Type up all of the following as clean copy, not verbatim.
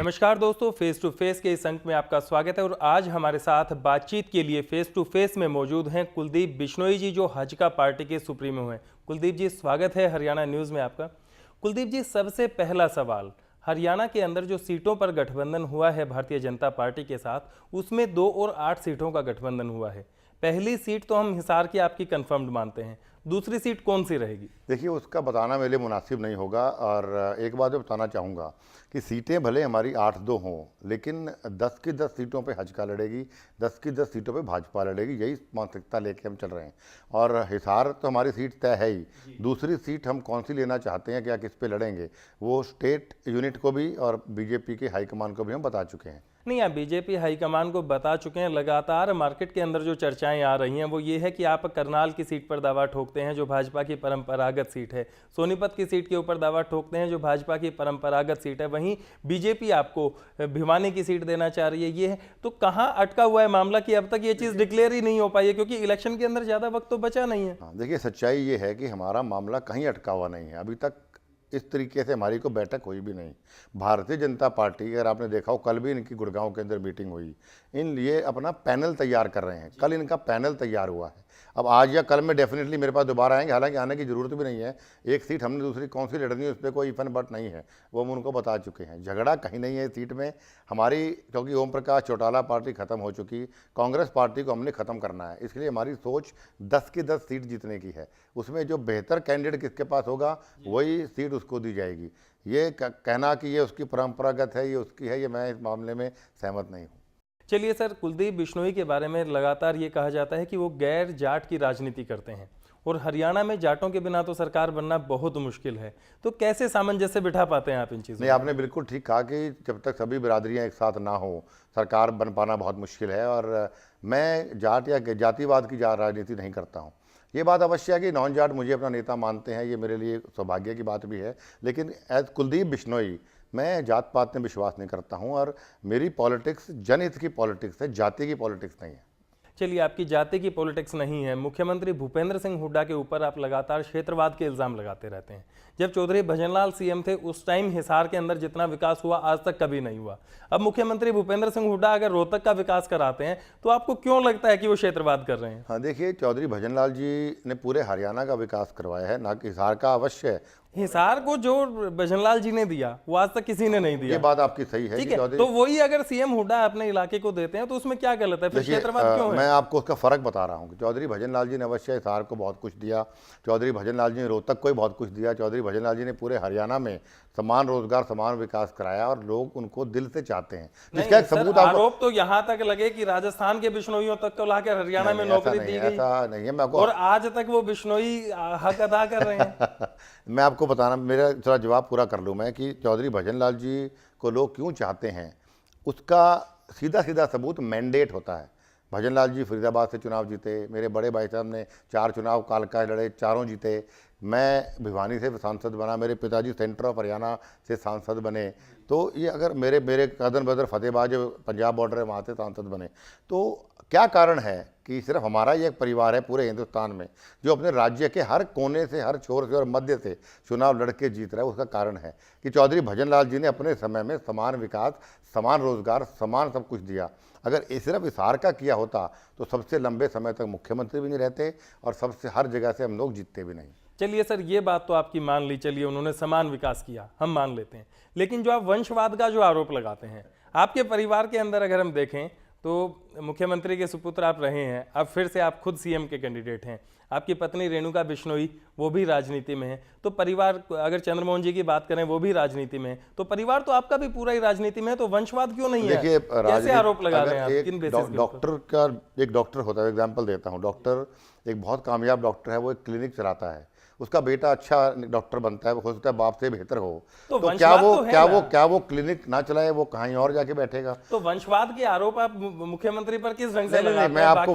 नमस्कार दोस्तों, face to face के इस अंक में आपका स्वागत है। और आज हमारे साथ बातचीत के लिए फेस टू फेस में मौजूद हैं कुलदीप बिश्नोई जी, जो हजका पार्टी के सुप्रीमो हैं। कुलदीप जी, स्वागत है हरियाणा न्यूज़ में आपका। कुलदीप जी, सबसे पहला सवाल, हरियाणा के अंदर जो सीटों पर गठबंधन हुआ है भारतीय जनता पार्टी के साथ, उसमें 2 और 8 सीटों का गठबंधन हुआ है। पहली सीट तो हम हिसार की आपकी कंफर्म्ड मानते हैं, दूसरी सीट कौन सी रहेगी? देखिए, उसका बताना मेरे लिए मुनासिब नहीं होगा। और एक बात मैं बताना चाहूँगा कि सीटें भले हमारी 8-2 हों, लेकिन 10 की 10 सीटों पे हजका लड़ेगी, 10 की 10 सीटों पे भाजपा लड़ेगी। यही मानसिकता लेके हम चल रहे हैं। और हिसार तो हमारी सीट तय है ही। दूसरी सीट हम कौन सी लेना चाहते हैं, क्या किस पे लड़ेंगे, वो स्टेट यूनिट को भी और बीजेपी के हाईकमान को भी हम बता चुके हैं। नहीं, आप बीजेपी हाईकमान को बता चुके हैं। लगातार मार्केट के अंदर जो चर्चाएं आ रही हैं वो ये है कि आप करनाल की सीट पर दावा ठोकते हैं, जो भाजपा की परंपरागत सीट है। सोनीपत की सीट के ऊपर दावा ठोकते हैं, जो भाजपा की परंपरागत सीट है। वहीं बीजेपी आपको भिवानी की सीट देना चाह रही है। ये है तो कहाँ अटका हुआ है मामला कि अब तक ये चीज़ डिक्लेयर ही नहीं हो पाई है, क्योंकि इलेक्शन के अंदर ज़्यादा वक्त तो बचा नहीं है। देखिए, सच्चाई ये है कि हमारा मामला कहीं अटका हुआ नहीं है। अभी तक इस तरीके से हमारी कोई बैठक हुई भी नहीं। भारतीय जनता पार्टी, अगर आपने देखा हो, कल भी इनकी गुड़गांव के अंदर मीटिंग हुई। इन लिए अपना पैनल तैयार कर रहे हैं। कल इनका पैनल तैयार हुआ है। अब आज या कल में डेफिनेटली मेरे पास दोबारा आएंगे, हालांकि आने की ज़रूरत भी नहीं है। एक सीट हमने दूसरी कौन सी लड़नी है उस पर कोई इफन बट नहीं है, वो हम उनको बता चुके हैं। झगड़ा कहीं नहीं है इस सीट में हमारी, क्योंकि ओम प्रकाश चौटाला पार्टी ख़त्म हो चुकी, कांग्रेस पार्टी को हमने ख़त्म करना है। इसलिए हमारी सोच 10 की 10 सीट जीतने की है। उसमें जो बेहतर कैंडिडेट किसके पास होगा वही सीट उसको दी जाएगी। ये कहना कि ये उसकी परंपरागत है, ये उसकी है, ये मैं इस मामले में सहमत नहीं हूँ। चलिए सर, कुलदीप बिश्नोई के बारे में लगातार ये कहा जाता है कि वो गैर जाट की राजनीति करते हैं, और हरियाणा में जाटों के बिना तो सरकार बनना बहुत मुश्किल है। तो कैसे सामंजस्य बिठा पाते हैं आप इन चीज़ों नहीं, आपने बिल्कुल ठीक कहा कि जब तक सभी बिरादरियां एक साथ ना हो, सरकार बन पाना बहुत मुश्किल है। और मैं जाट या जातिवाद की राजनीति नहीं करता हूँ। ये बात अवश्य है कि नॉन जाट मुझे अपना नेता मानते हैं, ये मेरे लिए सौभाग्य की बात भी है। लेकिन एज कुलदीप बिश्नोई मैं जात पात में विश्वास नहीं करता हूँ। और मेरी पॉलिटिक्स जनहित की पॉलिटिक्स है, जाति की पॉलिटिक्स नहीं है। चलिए, आपकी जाति की पॉलिटिक्स नहीं है। मुख्यमंत्री भूपेंद्र सिंह हुड्डा के ऊपर आप लगातार क्षेत्रवाद के इल्ज़ाम लगाते रहते हैं। जब चौधरी भजनलाल सीएम थे उस टाइम हिसार के अंदर जितना विकास हुआ आज तक कभी नहीं हुआ। अब मुख्यमंत्री भूपेंद्र सिंह हुड्डा अगर रोहतक का विकास कराते हैं तो आपको क्यों लगता है कि वो क्षेत्रवाद कर रहे हैं? हाँ, देखिए, चौधरी भजनलाल जी ने पूरे हरियाणा का विकास करवाया है, ना कि हिसार का। अवश्य है, हिसार को जो भजनलाल जी ने दिया वो आज तक किसी ने नहीं दिया। ये बात आपकी सही है। ठीक है, तो वही अगर सीएम हुड्डा अपने इलाके को देते हैं तो उसमें क्या गलत है? फिर क्षेत्रवाद क्यों है? मैं आपको उसका फर्क बता रहा हूँ कि चौधरी भजनलाल जी ने अवश्य हिसार को बहुत कुछ दिया। चौधरी भजनलाल जी ने रोहतक को भी बहुत कुछ दिया। चौधरी भजनलाल जी ने पूरे हरियाणा में समान रोजगार, समान विकास कराया, और लोग उनको दिल से चाहते हैं। इसका एक सबूत आरोप तो यहाँ तक लगे कि राजस्थान के बिश्नोइयों तक को लाकर हरियाणा में नौकरी दी गई। ऐसा नहीं है, मैं आपको, और आज तक वो बिश्नोई हक अदा कर रहे हैं। मैं आपको बताना, मेरा थोड़ा जवाब पूरा कर लूँ मैं, कि चौधरी भजनलाल जी को लोग क्यों चाहते हैं उसका सीधा सीधा सबूत मैंडेट होता है। भजनलाल जी फरीदाबाद से चुनाव जीते, मेरे बड़े भाई साहब ने 4 चुनाव कालका लड़े, चारों जीते। मैं भिवानी से सांसद बना, मेरे पिताजी सेंटर ऑफ हरियाणा से सांसद बने। तो ये अगर मेरे कदम बदर फतेहबाद जो पंजाब बॉर्डर है वहाँ से सांसद बने, तो क्या कारण है कि सिर्फ हमारा ये एक परिवार है पूरे हिंदुस्तान में जो अपने राज्य के हर कोने से, हर छोर से और मध्य से चुनाव लड़के जीत रहा है? उसका कारण है कि चौधरी भजनलाल जी ने अपने समय में समान विकास, समान रोजगार, समान सब कुछ दिया। अगर सिर्फ हिसार का किया होता तो सबसे लंबे समय तक मुख्यमंत्री भी नहीं रहते, और सबसे हर जगह से हम लोग जीतते भी नहीं। चलिए सर, ये बात तो आपकी मान ली, चलिए उन्होंने समान विकास किया, हम मान लेते हैं। लेकिन जो आप वंशवाद का जो आरोप लगाते हैं, आपके परिवार के अंदर अगर हम देखें तो मुख्यमंत्री के सुपुत्र आप रहे हैं, अब फिर से आप खुद सीएम के कैंडिडेट हैं। आपकी पत्नी रेणुका बिश्नोई वो भी राजनीति में है। तो परिवार, अगर चंद्रमोहन जी की बात करें वो भी राजनीति में है, तो परिवार तो आपका भी पूरा ही राजनीति में है। तो वंशवाद क्यों नहीं है? कैसे आरोप लगा रहे हैं आप? किन बेसिस पे? डॉक्टर का, एक डॉक्टर होता है, एग्जाम्पल देता हूँ। डॉक्टर एक बहुत कामयाब डॉक्टर है, वो एक क्लिनिक चलाता है, उसका बेटा अच्छा डॉक्टर बनता है, हो सकता है बाप से बेहतर हो, तो क्या वो क्लिनिक ना चलाए, वो कहीं और जाके बैठेगा? तो वंशवाद के आरोप आप मुख्यमंत्री पर किस ढंग से लगाते हैं? मैं आपको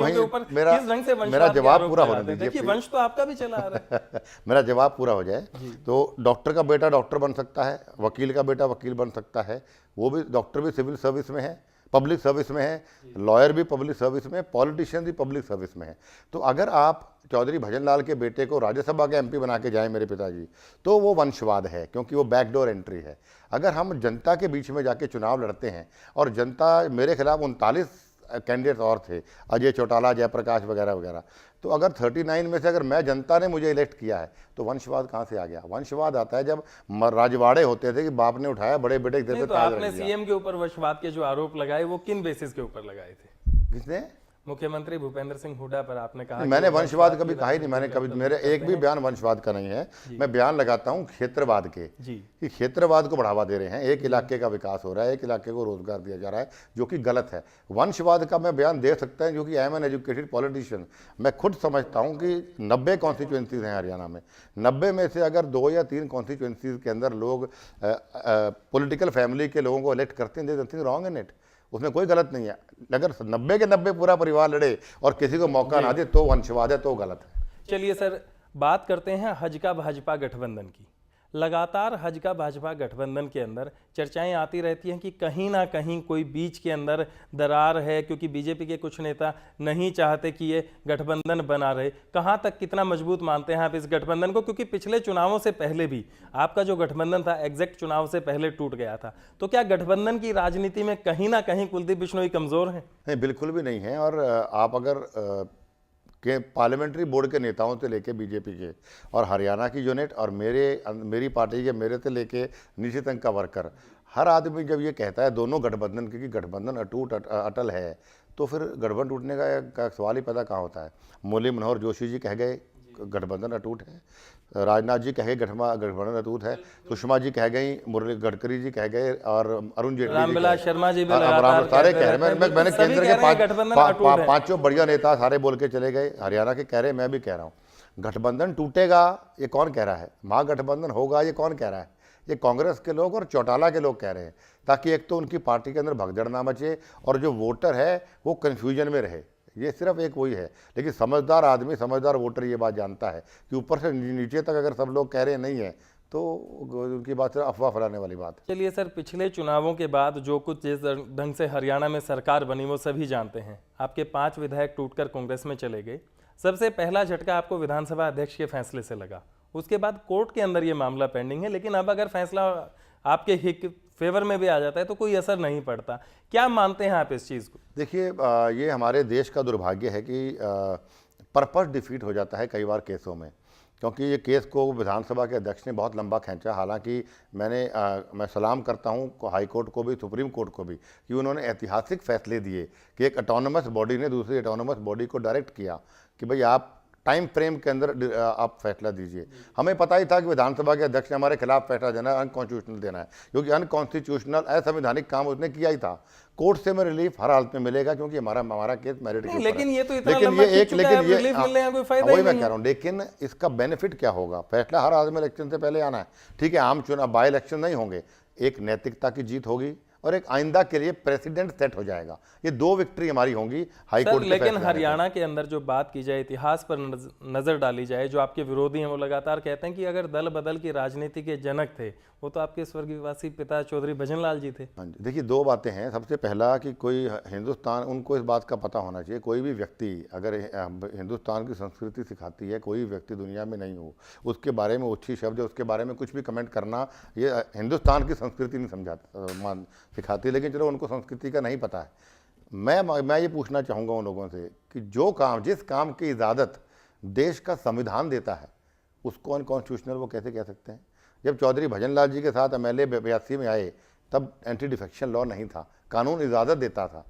मेरा जवाब पूरा होने दीजिए। देखिए, वंश तो आपका भी चला आ रहा है। मेरा जवाब पूरा हो जाए। तो डॉक्टर का बेटा डॉक्टर बन सकता है, वकील का बेटा वकील बन सकता है, वो भी डॉक्टर भी सिविल सर्विस में है, पब्लिक सर्विस में है, लॉयर भी पब्लिक सर्विस में है, पॉलिटिशियन भी पब्लिक सर्विस में है। तो अगर आप चौधरी भजनलाल के बेटे को राज्यसभा के एमपी बना के जाएं मेरे पिताजी, तो वो वंशवाद है, क्योंकि वो बैकडोर एंट्री है। अगर हम जनता के बीच में जाके चुनाव लड़ते हैं और जनता, मेरे खिलाफ 39 कैंडिडेट्स और थे, अजय चौटाला, जयप्रकाश वगैरह वगैरह, तो अगर 39 में से अगर मैं, जनता ने मुझे इलेक्ट किया है, तो वंशवाद कहाँ से आ गया? वंशवाद आता है जब राजवाड़े होते थे कि बाप ने उठाया, बड़े बेटे नहीं, तो आपने सीएम के ऊपर वंशवाद के जो आरोप लगाए वो किन बेसिस के ऊपर लगाए थे? किसने? मुख्यमंत्री भूपेंद्र सिंह हुड्डा पर आपने कहा मैंने वंशवाद कभी कहा ही नहीं, मैंने कभी, मेरे एक भी बयान वंशवाद का नहीं है। मैं बयान लगाता हूँ क्षेत्रवाद के, कि क्षेत्रवाद को बढ़ावा दे रहे हैं, एक इलाके का विकास हो रहा है, एक इलाके को रोजगार दिया जा रहा है, जो कि गलत है। वंशवाद का मैं बयान दे सकता हूँ, क्योंकि I am an educated politician. मैं खुद समझता हूँ कि 90 कॉन्स्टिट्यूंसीज हैं हरियाणा में, 90 में से अगर 2 या 3 कॉन्स्टिट्यूंसीज के अंदर लोग पॉलिटिकल फैमिली के लोगों को इलेक्ट करते हैं, नथिंग रॉन्ग इन इट, उसमें कोई गलत नहीं है। अगर 90 के 90 पूरा परिवार लड़े और किसी को मौका ना दे तो वंशवाद है, तो गलत है। चलिए सर, बात करते हैं हज का भाजपा गठबंधन की। लगातार हज का भाजपा गठबंधन के अंदर चर्चाएं आती रहती हैं कि कहीं ना कहीं कोई बीच के अंदर दरार है, क्योंकि बीजेपी के कुछ नेता नहीं चाहते कि ये गठबंधन बना रहे। कहाँ तक, कितना मजबूत मानते हैं आप इस गठबंधन को? क्योंकि पिछले चुनावों से पहले भी आपका जो गठबंधन था एग्जैक्ट चुनाव से पहले टूट गया था। तो क्या गठबंधन की राजनीति में कहीं ना कहीं कुलदीप बिश्नोई कमजोर हैं? नहीं, बिल्कुल भी नहीं है। और आप अगर के पार्लियामेंट्री बोर्ड के नेताओं से लेके बीजेपी के और हरियाणा की यूनिट और मेरी पार्टी के, मेरे से लेके नीचे तक का वर्कर, हर आदमी जब ये कहता है दोनों गठबंधन की कि गठबंधन अटूट अटल है, तो फिर गठबंधन टूटने का सवाल ही पैदा कहाँ होता है? मुरली मनोहर जोशी जी कह गए गठबंधन अटूट है, राजनाथ जी कहे गठबंधन अटूट है, सुषमा जी कह गई, मुरली गडकरी जी कह गए, और अरुण जेटली, रामविलास शर्मा जी भी सारे कह रहे हैं। मैंने केंद्र के 5 बढ़िया नेता सारे बोल के चले गए, हरियाणा के कह रहे, मैं भी कह रहा हूँ गठबंधन टूटेगा ये कौन कह रहा है? महागठबंधन होगा ये कौन कह रहा है? ये कांग्रेस के लोग और चौटाला के लोग कह रहे हैं, ताकि एक तो उनकी पार्टी के अंदर भगदड़ ना मचे और जो वोटर है वो कन्फ्यूजन में रहे। ये सिर्फ एक वही है। लेकिन समझदार आदमी, समझदार वोटर ये बात जानता है कि ऊपर से नीचे तक अगर सब लोग कह रहे नहीं है तो उनकी बात सिर्फ अफवाह फैलाने वाली बात है। चलिए सर, पिछले चुनावों के बाद जो कुछ जिस ढंग से हरियाणा में सरकार बनी वो सभी जानते हैं। आपके 5 विधायक टूटकर कांग्रेस में चले गए। सबसे पहला झटका आपको विधानसभा अध्यक्ष के फैसले से लगा, उसके बाद कोर्ट के अंदर ये मामला पेंडिंग है, लेकिन अब अगर फैसला आपके फेवर में भी आ जाता है तो कोई असर नहीं पड़ता। क्या मानते हैं आप इस चीज़ को? देखिए, ये हमारे देश का दुर्भाग्य है कि पर्पस डिफीट हो जाता है कई बार केसों में, क्योंकि ये केस को विधानसभा के अध्यक्ष ने बहुत लंबा खींचा। हालांकि मैं सलाम करता हूँ हाई कोर्ट को भी, सुप्रीम कोर्ट को भी, कि उन्होंने ऐतिहासिक फैसले दिए कि एक ऑटोनोमस बॉडी ने दूसरी ऑटोनोमस बॉडी को डायरेक्ट किया कि भाई आप टाइम फ्रेम के अंदर आप फैसला दीजिए। हमें पता ही था कि विधानसभा के अध्यक्ष ने हमारे खिलाफ फैसला देना है, अनकॉन्स्टिट्यूशनल देना है, क्योंकि अनकॉन्स्टिट्यूशनल असंवैधानिक काम उसने किया ही था। कोर्ट से हमें रिलीफ हर हालत में मिलेगा, क्योंकि हमारा केस मेरिट के ऊपर है। लेकिन ये तो इतना लंबा खींच चुका है, रिलीफ मिलने का कोई फायदा वही मैं कह रहा हूँ। लेकिन इसका बेनिफिट क्या होगा? फैसला हर आदमी इलेक्शन से पहले आना है, ठीक है, आम चुनाव बाई इलेक्शन नहीं होंगे, एक नैतिकता की जीत होगी और एक आइंदा के लिए प्रेसिडेंट सेट हो जाएगा। ये 2 विक्ट्री हमारी होंगी हाई कोर्ट के। लेकिन हरियाणा के अंदर जो बात की जाए, इतिहास पर नजर डाली जाए, जो आपके विरोधी हैं वो लगातार कहते हैं कि अगर दल बदल की राजनीति के जनक थे वो तो आपके स्वर्गवासी पिता चौधरी भजनलाल जी थे। हाँ जी, देखिए 2 बातें हैं। सबसे पहला कि कोई हिंदुस्तान, उनको इस बात का पता होना चाहिए, कोई भी व्यक्ति अगर हिंदुस्तान की संस्कृति सिखाती है, कोई व्यक्ति दुनिया में नहीं हो उसके बारे में ओछी शब्द, उसके बारे में कुछ भी कमेंट करना, ये हिंदुस्तान की संस्कृति नहीं सिखाती। लेकिन चलो, उनको संस्कृति का नहीं पता है। मैं ये पूछना चाहूँगा उन लोगों से कि जिस काम की इजाज़त देश का संविधान देता है उसको अनकॉन्स्टिट्यूशनल वो कैसे कह सकते हैं? जब चौधरी भजनलाल जी के साथ MLA 82 में आए तब एंटी डिफेक्शन लॉ नहीं था, कानून इजाज़त देता था।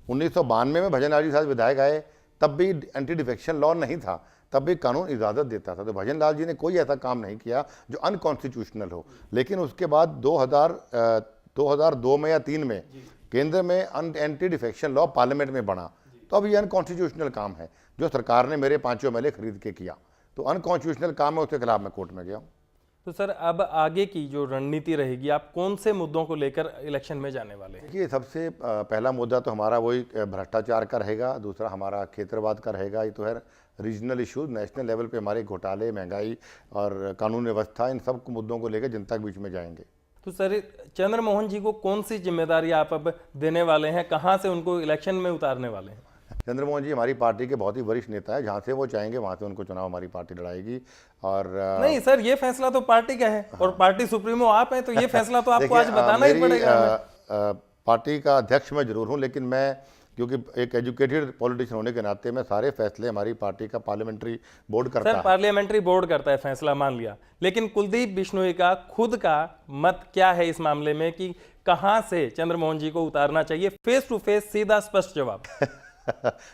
1992 में भजनलाल जी के साथ विधायक आए तब भी एंटी डिफेक्शन लॉ नहीं था, तब भी कानून इजाज़त देता था। तो भजनलाल जी ने कोई ऐसा काम नहीं किया जो अनकॉन्स्टिट्यूशनल हो। लेकिन उसके बाद 2002 में या 3 में केंद्र में एंटी डिफेक्शन लॉ पार्लियामेंट में बना, तो अब ये अनकॉन्स्टिट्यूशनल काम है जो सरकार ने मेरे 5 MLA खरीद के किया, तो अनकॉन्स्टिट्यूशनल काम है, उसके खिलाफ मैं कोर्ट में गया हूँ। तो सर, अब आगे की जो रणनीति रहेगी, आप कौन से मुद्दों को लेकर इलेक्शन में जाने वाले हैं? देखिए, सबसे पहला मुद्दा तो हमारा वही भ्रष्टाचार का रहेगा, दूसरा हमारा क्षेत्रवाद का रहेगा। ये तो है रीजनल इश्यूज, नेशनल लेवल पे हमारे घोटाले, महंगाई और कानून व्यवस्था, इन सब मुद्दों को लेकर जनता के बीच में जाएंगे। तो सर चंद्रमोहन जी को कौन सी जिम्मेदारी आप अब देने वाले हैं, कहाँ से उनको इलेक्शन में उतारने वाले हैं? चंद्रमोहन जी हमारी पार्टी के बहुत ही वरिष्ठ नेता है, जहाँ से वो चाहेंगे वहाँ से उनको चुनाव हमारी पार्टी लड़ाएगी। और नहीं सर, ये फैसला तो पार्टी का है और पार्टी सुप्रीमो आप हैं, तो ये फैसला तो आपको आज देखिए, बताना ही पड़ेगा हमें। पार्टी का अध्यक्ष मैं जरूर हूँ, लेकिन मैं क्योंकि एक एजुकेटेड पॉलिटिशियन होने के नाते मैं सारे फैसले हमारी पार्टी का पार्लियामेंट्री बोर्ड करता सर है। पार्लियामेंट्री बोर्ड करता है फैसला, मान लिया, लेकिन कुलदीप बिश्नोई का खुद का मत क्या है इस मामले में कि कहां से चंद्रमोहन जी को उतारना चाहिए? फेस टू फेस सीधा स्पष्ट जवाब।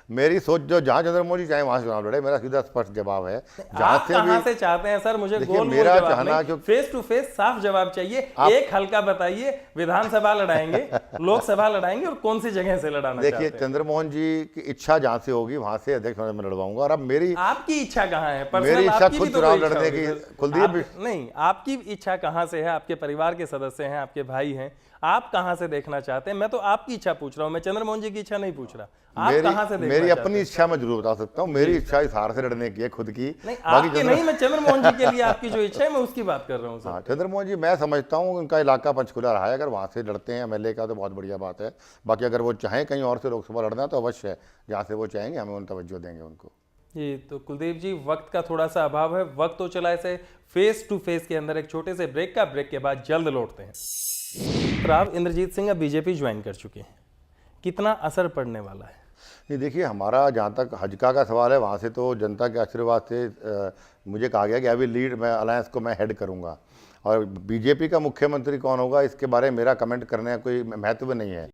मेरी सोच जो जहां चंद्रमोहन जी चाहे वहां से चुनाव लड़े, मेरा सीधा स्पष्ट जवाब है। जहां आप कहां से चाहते हैं सर? मुझे देखिए, गोल मेरा जवाब चाहना नहीं, फेस टू फेस साफ जवाब चाहिए। एक हल्का बताइए, विधानसभा लड़ाएंगे, लोकसभा लड़ाएंगे और कौन सी जगह से लड़ाना चाहते देखिए, हैं? चंद्रमोहन जी की इच्छा जहां से होगी वहां से अध्यक्ष होने में लड़वाऊंगा। और अब मेरी आपकी इच्छा कहां है? मेरी इच्छा आपकी खुद भी तो चुनाव कोई इच्छा लड़ने होगी की। सर। कुलदीप नहीं, आपकी इच्छा कहां से है? आपके परिवार के सदस्य हैं, आपके भाई हैं, आप कहां से देखना चाहते हैं? मैं तो आपकी इच्छा पूछ रहा हूं, मैं चंद्रमोहन जी की इच्छा नहीं पूछ रहा। आप कहां से देखना मेरी चाहते अपनी हैं? इच्छा मैं जरूर बता सकता हूँ। मेरी इच्छा इस हार से लड़ने की है, खुद की। नहीं, बाकी आपकी नहीं, मैं चंद्रमोहन जी के लिए आपकी जो इच्छा है मैं उसकी बात कर रहा हूँ सर। हाँ, चंद्रमोहन जी मैं समझता हूँ उनका इलाका पंचकुला रहा है, अगर वहाँ से लड़ते हैं एमएलए का तो बहुत बढ़िया बात है। बाकी अगर वो चाहें कहीं और से लोकसभा लड़ना तो अवश्य है, जहाँ से वो चाहेंगे हम उन तवज्जो देंगे उनको। जी, तो कुलदीप जी वक्त का थोड़ा सा अभाव है, वक्त तो चला ऐसे फेस टू फेस के अंदर एक छोटे से ब्रेक का, ब्रेक के बाद जल्द लौटते हैं। राव इंद्रजीत सिंह अब बीजेपी ज्वाइन कर चुके हैं, कितना असर पड़ने वाला है? नहीं, देखिए, हमारा जहाँ तक हजका का सवाल है वहाँ से तो जनता के आशीर्वाद से मुझे कहा गया कि अभी लीड मैं अलायंस को मैं हेड करूँगा, और बीजेपी का मुख्यमंत्री कौन होगा इसके बारे में मेरा कमेंट करने का कोई महत्व नहीं है।